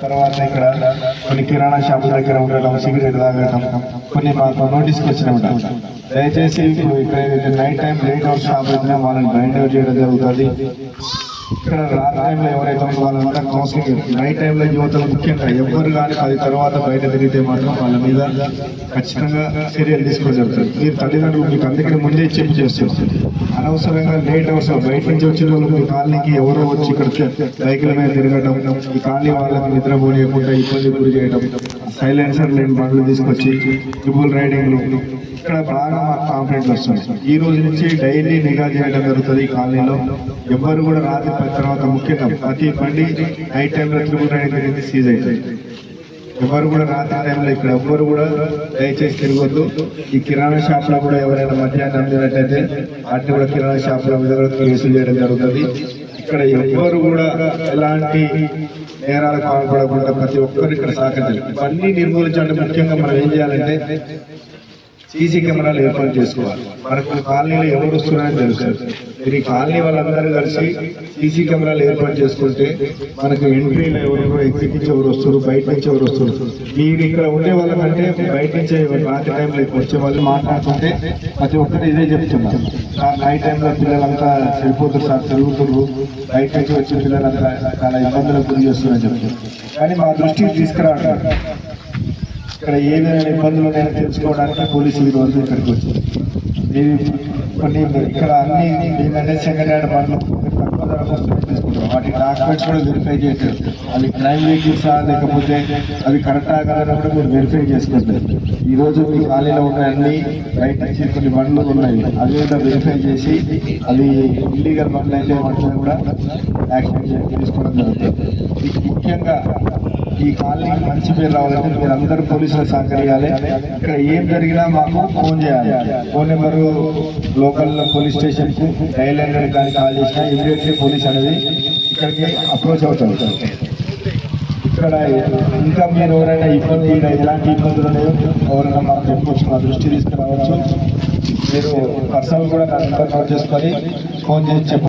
తర్వాత ఇక్కడ కొన్ని కిరాణా షాపుల దగ్గర ఉండటం, సిగరెట్ తాగటం కొన్ని మాకు నోటీస్కి వచ్చినాయి. దయచేసి ఇప్పుడు ఇక్కడ night time late out shop అయినా వాళ్ళని బైండ్ అవుట్ చేయడం జరుగుతుంది. ఇక్కడ రాత్రి టైంలో ఎవరైతే వాళ్ళంతా కౌన్సిలింగ్ నైట్ టైంలో యువతలు ముఖ్యంగా ఎవరు కానీ 10 తర్వాత బయట తిరిగితే మాత్రం వాళ్ళ మీద ఖచ్చితంగా చర్యలు తీసుకోవడం జరుగుతుంది. మీరు తల్లిదండ్రులు మీకు అందుకని ముందే చెప్పి చేస్తారు. అనవసరంగా లేట్ అవర్స్ బయట నుంచి వచ్చిన వాళ్ళు మీ కాలనీకి ఎవరో వచ్చి ఇక్కడ బైకుల మీద తిరగడం, ఈ కాలనీ వాళ్ళకి నిద్రపోలేకుండా ఇబ్బంది గురి చేయడం, సైలెన్సర్ లేని బండ్లు తీసుకొచ్చి ట్రిపుల్ రైడింగ్లు ఇక్కడ బాగా మాకు కాంప్లైంట్లు వస్తుంది. ఈ రోజు నుంచి డైలీ నిఘా చేయడం జరుగుతుంది. ఈ కాలనీలో ఎవరు కూడా రాత్రి 10 తర్వాత ముఖ్యంగా ప్రతి బండి నైట్ టైంలో ట్రిపుల్ రైడింగ్ అనేది సీజ్ అవుతుంది. ఎవరు కూడా రాత్రి టైంలో ఇక్కడ ఎవ్వరు కూడా దయచేసి తిరగొద్దు. ఈ కిరాణా షాప్లో కూడా ఎవరైనా మధ్యాహ్నం అందినట్టయితే వాటిని కూడా కిరాణా షాప్ల మీద కూడా కేసులు చేయడం జరుగుతుంది. ఇక్కడ ఎవ్వరు కూడా ఎలాంటి నేరాలకు పాల్పడకుండా ప్రతి ఒక్కరు ఇక్కడ సహకరించాలి. ఇవన్నీ నిర్మూలించాలంటే ముఖ్యంగా మనం ఏం చేయాలంటే సీసీ కెమెరాలు ఏర్పాటు చేసుకోవాలి. మనకు కాలనీలో ఎవరు వస్తున్నారని తెలుస్తుంది. మీరు ఈ కాలనీ వాళ్ళందరూ కలిసి సీసీ కెమెరాలు ఏర్పాటు చేసుకుంటే మనకు ఎంట్రీలో ఎవరు ఎగ్జిట్ నుంచి ఎవరు వస్తారు, బయట నుంచి ఎవరు వస్తారు. మీరు ఇక్కడ ఉండే వాళ్ళకంటే బయట నుంచి రాత్రి టైంలో వచ్చే వాళ్ళు మాట్లాడుతుంటే ప్రతి ఒక్కరు ఇదే చెప్తున్నారు. సార్ నైట్ టైంలో పిల్లలంతా వెళ్ళిపోతారు సార్, తిరుగుతున్నారు, బయట నుంచి వచ్చిన పిల్లలంతా చాలా ఇబ్బందులకు గురి చేస్తున్నారని చెప్తారు. కానీ మా దృష్టికి తీసుకురావడం ఇక్కడ ఏ విధమైన ఇబ్బందులు ఉన్నాయని తెలుసుకోవడానికి పోలీసులు ఈరోజు ఇక్కడికి వచ్చింది. కొన్ని ఇక్కడ అన్ని ఏంటంటే సెకండ్ హ్యాండ్ బండ్లు తక్కువ ధరకు వస్తున్నాయి తీసుకుంటాం. వాటి డాక్యుమెంట్స్ కూడా వెరిఫై చేశారు. అవి క్రైమ్ వెహికల్సా లేకపోతే అవి కరెక్టా కాదని కూడా మీరు వెరిఫై చేసుకుంటారు. ఈరోజు మీ ఖాళీలో ఉన్న అన్ని బయట నుంచి కొన్ని బండ్లు ఉన్నాయి, అవి కూడా వెరిఫై చేసి అవి ఇల్లీగల్ బండ్లు అయితే వాటిని కూడా యాక్షన్ తీసుకోవడం జరుగుతుంది. ముఖ్యంగా ఈ కాలనీకి మంచి పేరు రావాలంటే మీరు అందరూ పోలీసులు సహకరించాలి. ఇక్కడ ఏం జరిగినా మాకు ఫోన్ చేయాలి. ఫోన్ నెంబరు లోకల్ పోలీస్ స్టేషన్కు డైల్ 100 కానీ కాల్ చేసినా ఇమీడియట్లీ పోలీస్ అనేది ఇక్కడికి అప్రోచ్ అవుతుంది. ఇక్కడ ఇంకా మీరు ఎవరైనా ఇబ్బంది ఎలాంటి ఇబ్బందులు ఉన్నాయో ఎవరైనా మాకు చెప్పవచ్చు, మా దృష్టి తీసుకురావచ్చు. మీరు పర్సనల్ కూడా నా నెంబర్ నోట్ చేసుకొని ఫోన్ చేసి చెప్పండి.